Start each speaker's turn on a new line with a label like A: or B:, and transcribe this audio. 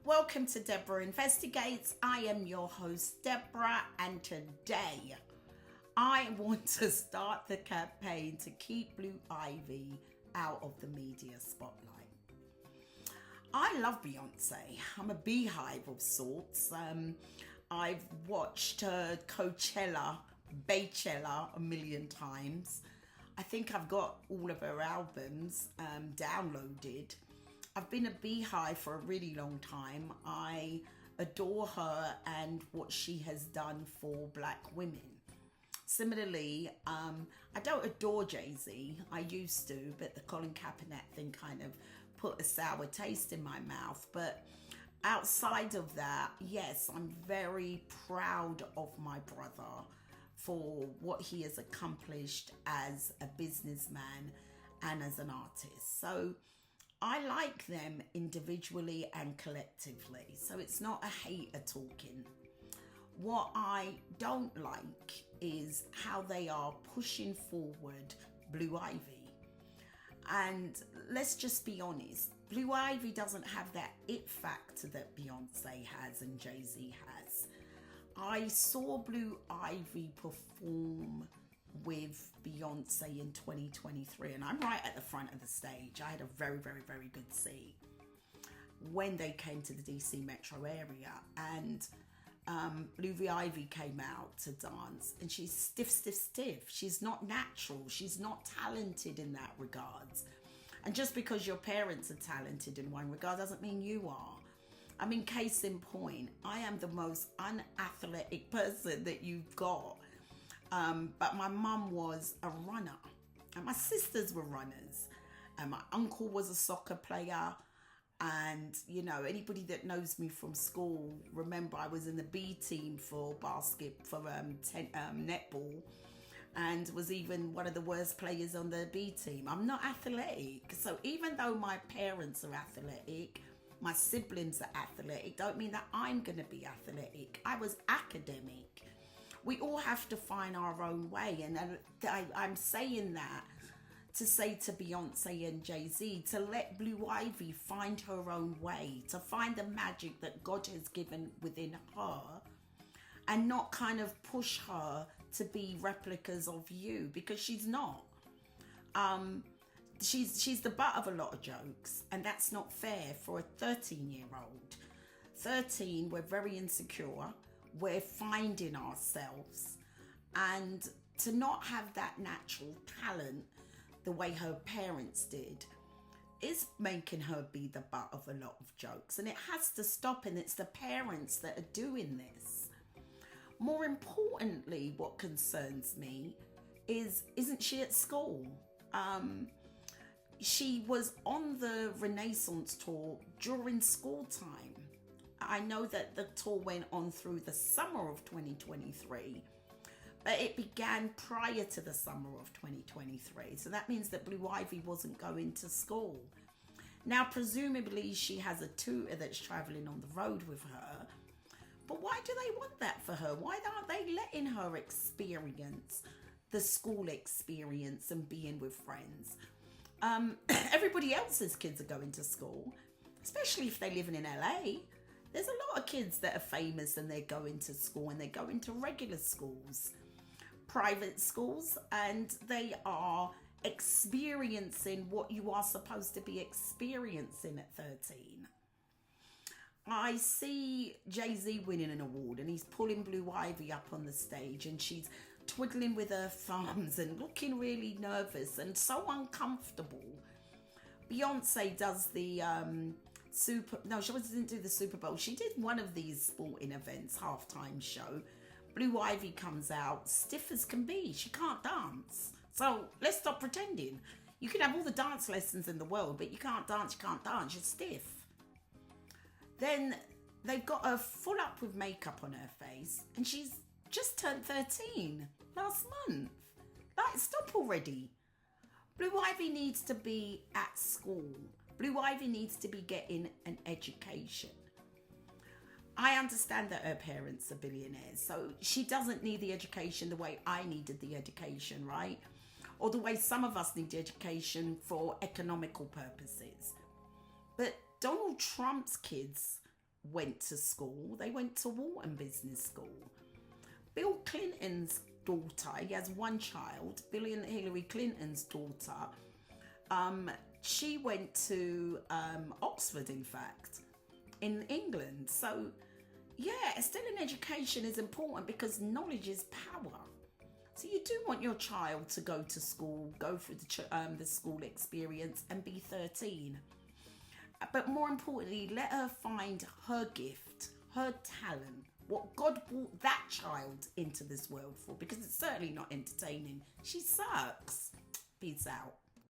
A: Welcome to Deborah Investigates. I am your host, Deborah, and today I want to start the campaign to keep Blue Ivy out of the media spotlight. I love Beyonce. I'm a beehive of sorts. I've watched her Beychella a million times. I think I've got all of her albums downloaded. I've been a beehive for a really long time. I adore her and what she has done for Black women. Similarly, I don't adore Jay-Z. I used to, but the Colin Kaepernick thing kind of put a sour taste in my mouth. But outside of that, yes, I'm very proud of my brother for what he has accomplished as a businessman and as an artist. So I like them individually and collectively. So it's not a hater talking. What I don't like is how they are pushing forward Blue Ivy. And let's just be honest, Blue Ivy doesn't have that it factor that Beyonce has and Jay-Z has. I saw Blue Ivy perform with Beyonce in 2023, and I'm right at the front of the stage. I had a very, very, very good seat when they came to the DC metro area, and Blue Ivy came out to dance, and she's stiff. She's not natural. She's not talented in that regards. And just because your parents are talented in one regard doesn't mean you are. I mean, case in point, I am the most unathletic person that you've got. But my mum was a runner and my sisters were runners and my uncle was a soccer player. And, you know, anybody that knows me from school, remember I was in the B team for netball and was even one of the worst players on the B team. I'm not athletic. So even though my parents are athletic, my siblings are athletic, don't mean that I'm going to be athletic. I was academic. We all have to find our own way. And I'm saying that to say to Beyonce and Jay-Z to let Blue Ivy find her own way, to find the magic that God has given within her and not kind of push her to be replicas of you, because she's not. She's the butt of a lot of jokes, and that's not fair for a 13-year-old. 13, we're very insecure. We're finding ourselves, and to not have that natural talent the way her parents did is making her be the butt of a lot of jokes, and it has to stop. And it's the parents that are doing this. More importantly, what concerns me isn't she at school? She was on the Renaissance tour during school time. I know that the tour went on through the summer of 2023, but it began prior to the summer of 2023. So that means that Blue Ivy wasn't going to school. Now, presumably she has a tutor that's traveling on the road with her, but why do they want that for her? Why aren't they letting her experience the school experience and being with friends? Everybody else's kids are going to school, especially if they live in LA. There's a lot of kids that are famous and they're going to school, and they're going to regular schools, private schools, and they are experiencing what you are supposed to be experiencing at 13. I see Jay-Z winning an award and he's pulling Blue Ivy up on the stage and she's twiddling with her thumbs and looking really nervous and so uncomfortable. Beyonce does the she didn't do the Super Bowl. She did one of these sporting events, halftime show. Blue Ivy comes out stiff as can be. She can't dance. So let's stop pretending. You can have all the dance lessons in the world, but you can't dance, you're stiff. Then they've got her full up with makeup on her face, and she's just turned 13 last month. Like, stop already. Blue Ivy needs to be at school. Blue Ivy needs to be getting an education. I understand that her parents are billionaires, so she doesn't need the education the way I needed the education, right? Or the way some of us need education for economical purposes. But Donald Trump's kids went to school. They went to Wharton Business School. Bill Clinton's daughter, he has one child, Bill and Hillary Clinton's daughter, she went to Oxford, in fact, in England. So yeah, still an education is important because knowledge is power. So you do want your child to go to school, go through the school experience and be 13. But more importantly, let her find her gift, her talent, what God brought that child into this world for, because it's certainly not entertaining. She sucks. Peace out.